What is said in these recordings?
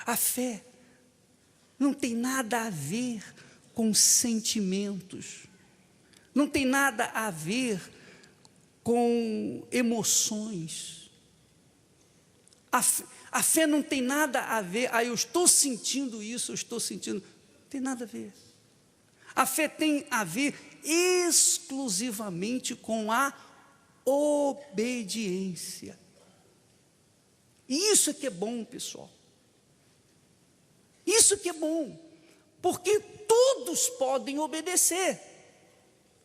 A fé não tem nada a ver com sentimentos, não tem nada a ver com emoções. A fé não tem nada a ver, eu estou sentindo isso, eu estou sentindo, não tem nada a ver. A fé tem a ver exclusivamente com a obediência. E isso é que é bom, pessoal. Isso que é bom, porque todos podem obedecer,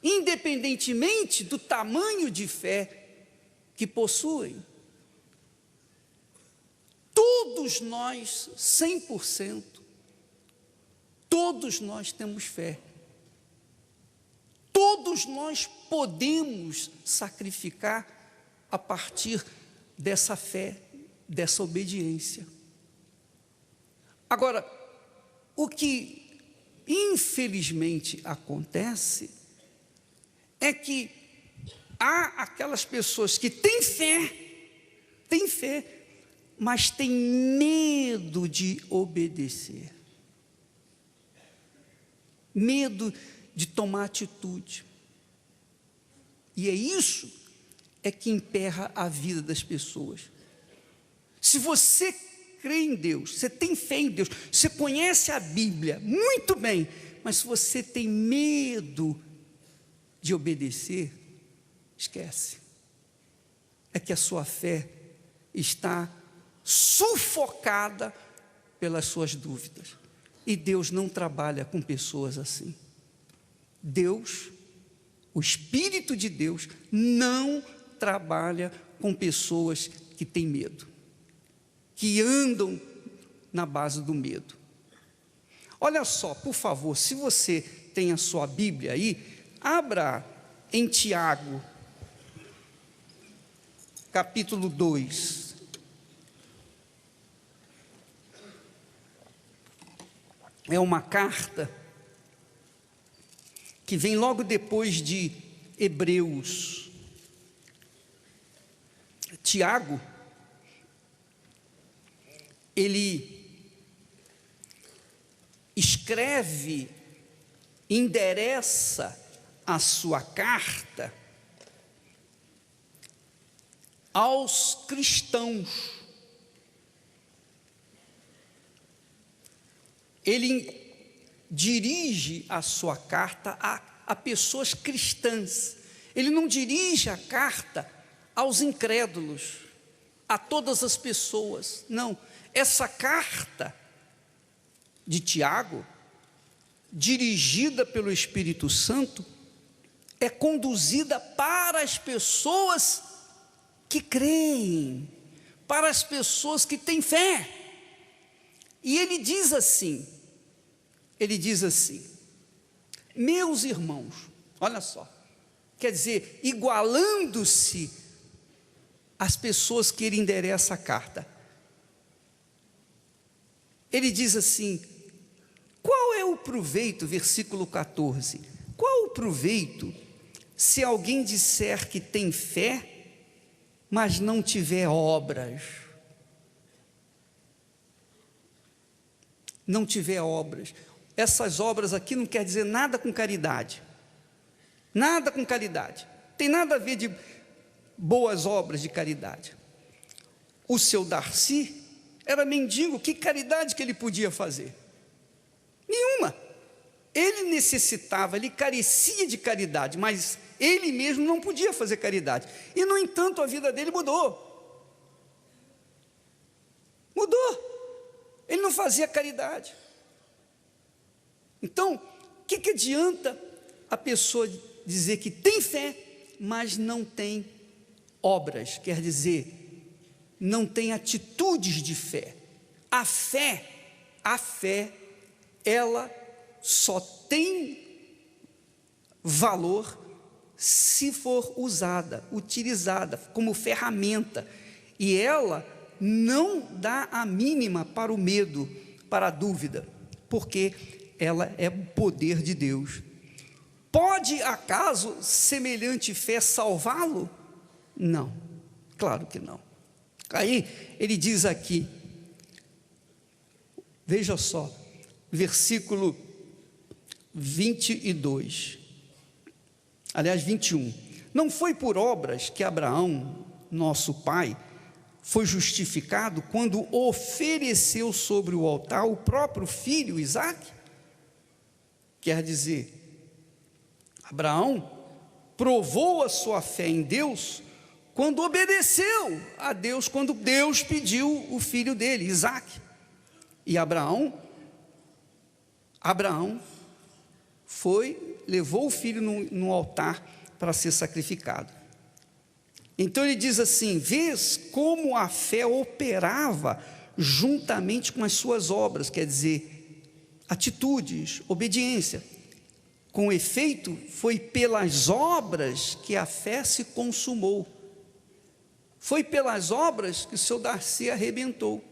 independentemente do tamanho de fé que possuem. Todos nós, 100%, todos nós temos fé. Todos nós podemos sacrificar a partir dessa fé, dessa obediência. Agora, o que infelizmente acontece é que há aquelas pessoas que têm fé, mas têm medo de obedecer, medo de tomar atitude, e é isso que emperra a vida das pessoas. Se você crê em Deus, você tem fé em Deus, você conhece a Bíblia muito bem, mas se você tem medo de obedecer, esquece, é que a sua fé está sufocada pelas suas dúvidas, e Deus não trabalha com pessoas assim. Deus, o Espírito de Deus, não trabalha com pessoas que têm medo, que andam na base do medo. Olha só, por favor, se você tem a sua Bíblia aí, abra em Tiago, capítulo 2. É uma carta que vem logo depois de Hebreus. Tiago, ele escreve, endereça a sua carta aos cristãos. Ele dirige a sua carta a pessoas cristãs. Ele não dirige a carta aos incrédulos, a todas as pessoas. Não, essa carta de Tiago, dirigida pelo Espírito Santo, é conduzida para as pessoas que creem, para as pessoas que têm fé. E ele diz assim, meus irmãos, olha só, quer dizer, igualando-se às pessoas que ele endereça a carta. Ele diz assim, qual é o proveito, versículo 14, qual o proveito se alguém disser que tem fé, mas não tiver obras? Não tiver obras. Essas obras aqui não quer dizer nada com caridade. Nada com caridade. Tem nada a ver de boas obras de caridade. O seu Darcy era mendigo, que caridade que ele podia fazer? Nenhuma. Ele necessitava, ele carecia de caridade, mas ele mesmo não podia fazer caridade. E, no entanto, a vida dele mudou. Mudou. Ele não fazia caridade. Então, o que adianta a pessoa dizer que tem fé, mas não tem obras? Quer dizer, não tem atitudes de fé. A fé, ela só tem valor se for usada, utilizada como ferramenta, e ela não dá a mínima para o medo, para a dúvida, porque ela é o poder de Deus. Pode acaso semelhante fé salvá-lo? Não, claro que não. Aí ele diz aqui, Veja só, versículo 22, aliás 21. Não foi por obras que Abraão, nosso pai, foi justificado quando ofereceu sobre o altar o próprio filho Isaque? Quer dizer, Abraão provou a sua fé em Deus quando obedeceu a Deus, quando Deus pediu o filho dele, Isaque. E Abraão levou o filho no altar para ser sacrificado. Então ele diz assim: vês como a fé operava juntamente com as suas obras, quer dizer, atitudes, obediência. Com efeito, foi pelas obras que a fé se consumou. Foi pelas obras que o seu Darcy arrebentou,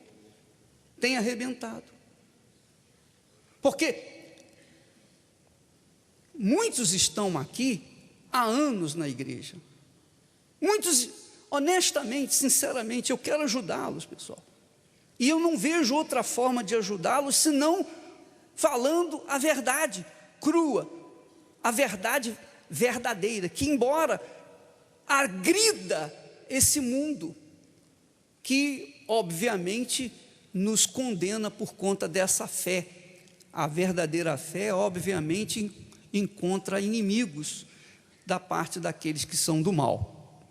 tem arrebentado. Porque muitos estão aqui há anos na igreja. Muitos, honestamente, sinceramente, eu quero ajudá-los, pessoal. E eu não vejo outra forma de ajudá-los senão falando a verdade crua, a verdade verdadeira, que embora agrida esse mundo, que obviamente nos condena por conta dessa fé. A verdadeira fé, obviamente, encontra inimigos da parte daqueles que são do mal.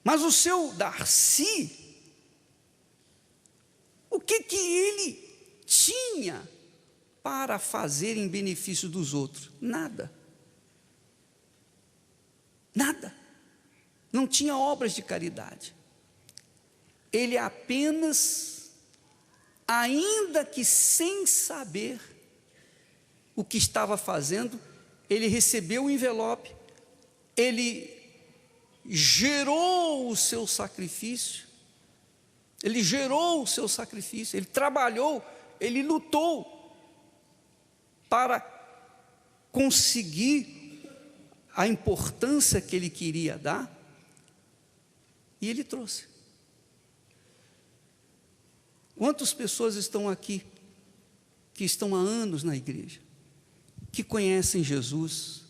Mas o seu Darcy, o que ele tinha para fazer em benefício dos outros? Nada. Nada. Não tinha obras de caridade. Ele apenas, ainda que sem saber o que estava fazendo, ele recebeu o envelope, ele gerou o seu sacrifício, ele trabalhou, ele lutou para conseguir a importância que ele queria dar, e ele trouxe. Quantas pessoas estão aqui, que estão há anos na igreja, que conhecem Jesus,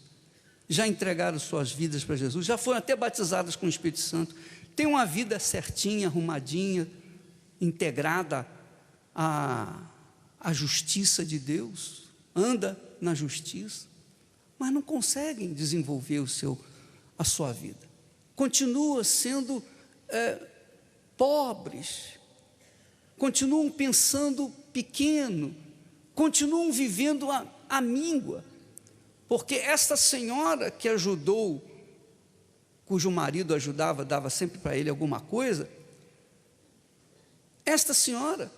já entregaram suas vidas para Jesus, já foram até batizadas com o Espírito Santo, têm uma vida certinha, arrumadinha, integrada à justiça de Deus, anda na justiça, mas não conseguem desenvolver a sua vida, continuam sendo pobres, continuam pensando pequeno, continuam vivendo a míngua, porque esta senhora que ajudou, cujo marido ajudava, dava sempre para ele alguma coisa, esta senhora,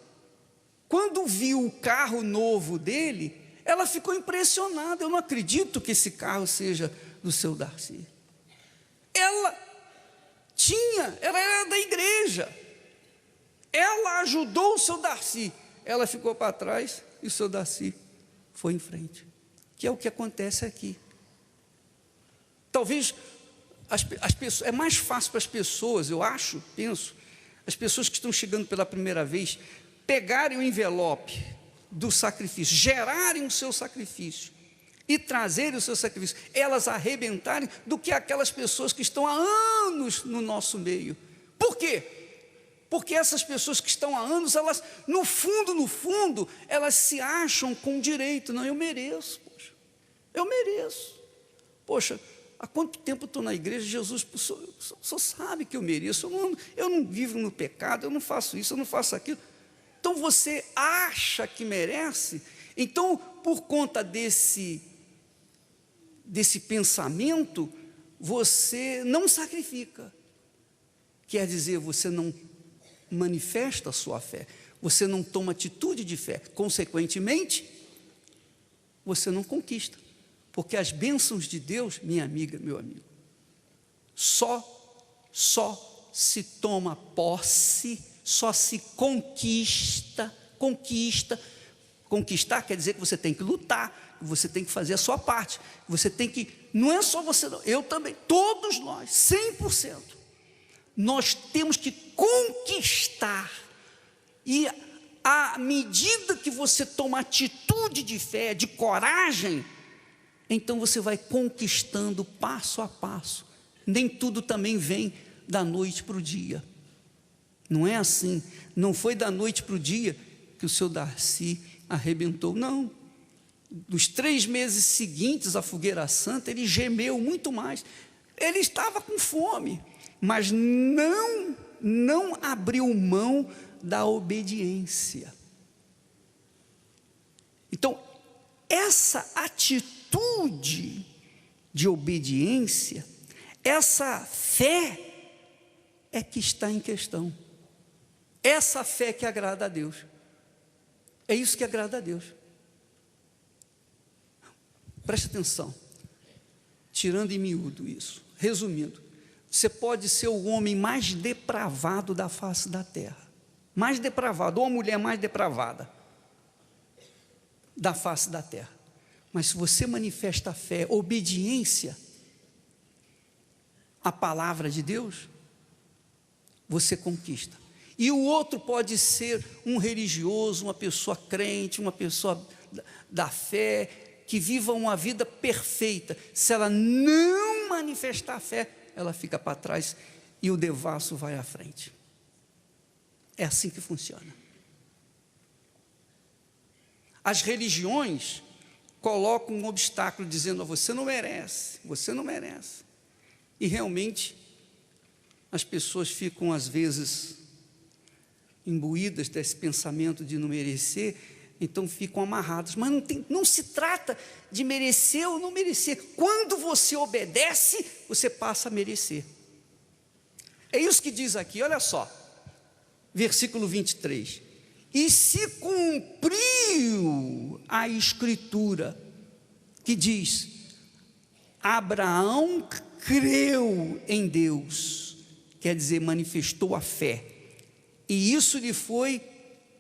quando viu o carro novo dele, ela ficou impressionada. Eu não acredito que esse carro seja do seu Darcy. Ela era da igreja, ela ajudou o seu Darcy, ela ficou para trás e o seu Darcy foi em frente, que é o que acontece aqui. Talvez as pessoas, é mais fácil para as pessoas, eu penso, as pessoas que estão chegando pela primeira vez, pegarem o envelope do sacrifício, gerarem o seu sacrifício e trazerem o seu sacrifício, elas arrebentarem, do que aquelas pessoas que estão há anos no nosso meio. Por quê? Porque essas pessoas que estão há anos, elas, no fundo, elas se acham com direito. Não, eu mereço, eu mereço. Poxa, há quanto tempo eu estou na igreja? Jesus, o senhor sabe que eu mereço, eu não vivo no pecado, eu não faço isso, eu não faço aquilo. Então você acha que merece, então por conta desse pensamento, você não sacrifica, quer dizer, você não manifesta a sua fé, você não toma atitude de fé, consequentemente, você não conquista, porque as bênçãos de Deus, minha amiga, meu amigo, só se toma posse, só se conquistar quer dizer que você tem que lutar, você tem que fazer a sua parte, você tem que, não é só você não, eu também, todos nós, 100%, nós temos que conquistar, e a à medida que você toma atitude de fé, de coragem, então você vai conquistando passo a passo. Nem tudo também vem da noite para o dia. Não é assim. Não foi da noite para o dia que o seu Darcy arrebentou, não. Nos 3 meses seguintes à fogueira santa, ele gemeu muito mais. Ele estava com fome, mas não abriu mão da obediência. Então, essa atitude de obediência, essa fé é que está em questão. Essa fé que agrada a Deus. É isso que agrada a Deus. Preste atenção. Tirando em miúdo isso, resumindo, você pode ser o homem mais depravado da face da terra. Mais depravado, ou a mulher mais depravada da face da terra. Mas se você manifesta a fé, obediência à palavra de Deus, você conquista. E o outro pode ser um religioso, uma pessoa crente, uma pessoa da fé, que viva uma vida perfeita. Se ela não manifestar a fé, ela fica para trás e o devasso vai à frente. É assim que funciona. As religiões colocam um obstáculo dizendo: você não merece, você não merece. E realmente as pessoas ficam às vezes imbuídas desse pensamento de não merecer, então ficam amarradas. Mas não se trata de merecer ou não merecer. Quando você obedece, você passa a merecer. É isso que diz aqui, olha só, versículo 23. E se cumpriu a escritura que diz: Abraão creu em Deus, quer dizer, manifestou a fé, e isso lhe foi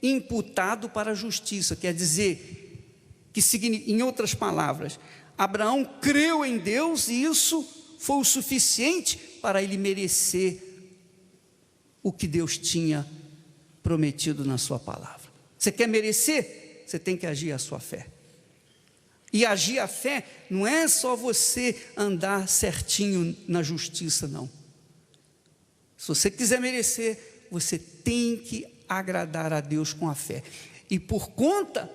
imputado para a justiça, quer dizer, que em outras palavras, Abraão creu em Deus e isso foi o suficiente para ele merecer o que Deus tinha prometido na sua palavra. Você quer merecer? Você tem que agir a sua fé. E agir a fé não é só você andar certinho na justiça, não. Se você quiser merecer, você tem que agradar a Deus com a fé. E por conta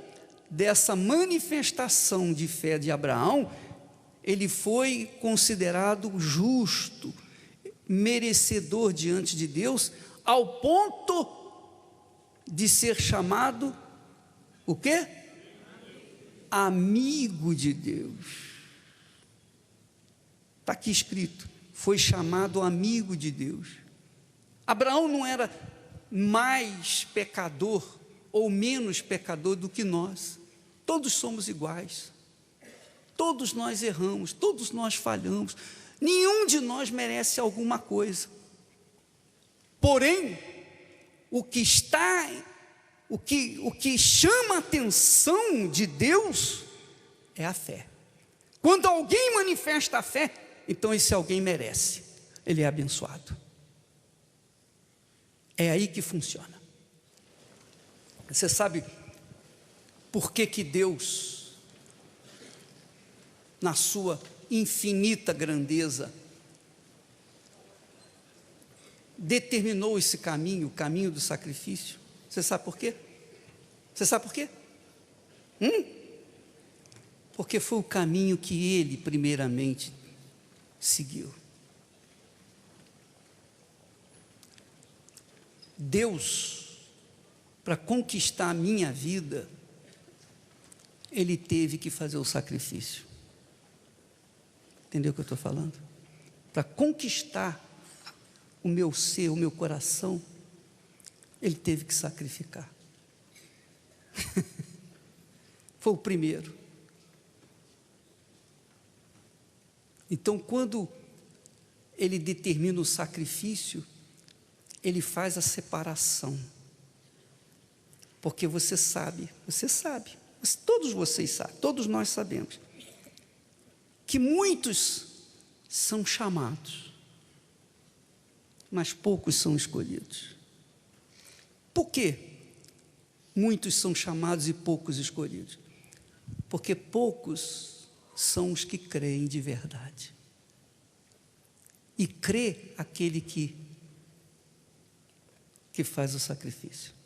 dessa manifestação de fé de Abraão, ele foi considerado justo, merecedor diante de Deus, ao ponto de ser chamado, o quê? Amigo de Deus. Está aqui escrito, foi chamado amigo de Deus. Abraão não era mais pecador ou menos pecador do que nós. Todos somos iguais. Todos nós erramos, todos nós falhamos. Nenhum de nós merece alguma coisa. Porém, o que chama a atenção de Deus é a fé. Quando alguém manifesta a fé, então esse alguém merece, ele é abençoado. É aí que funciona. Você sabe por que Deus, na sua infinita grandeza, determinou esse caminho, o caminho do sacrifício? Você sabe por quê? Você sabe por quê? Porque foi o caminho que ele primeiramente seguiu. Deus, para conquistar a minha vida, ele teve que fazer o sacrifício. Entendeu o que eu estou falando? Para conquistar o meu ser, o meu coração, ele teve que sacrificar. Foi o primeiro. Então, quando ele determina o sacrifício, ele faz a separação. Porque você sabe, todos vocês sabem, todos nós sabemos, que muitos são chamados, mas poucos são escolhidos. Por quê? muitos são chamados e poucos escolhidos? Porque poucos são os que creem de verdade. E crê aquele que faz o sacrifício.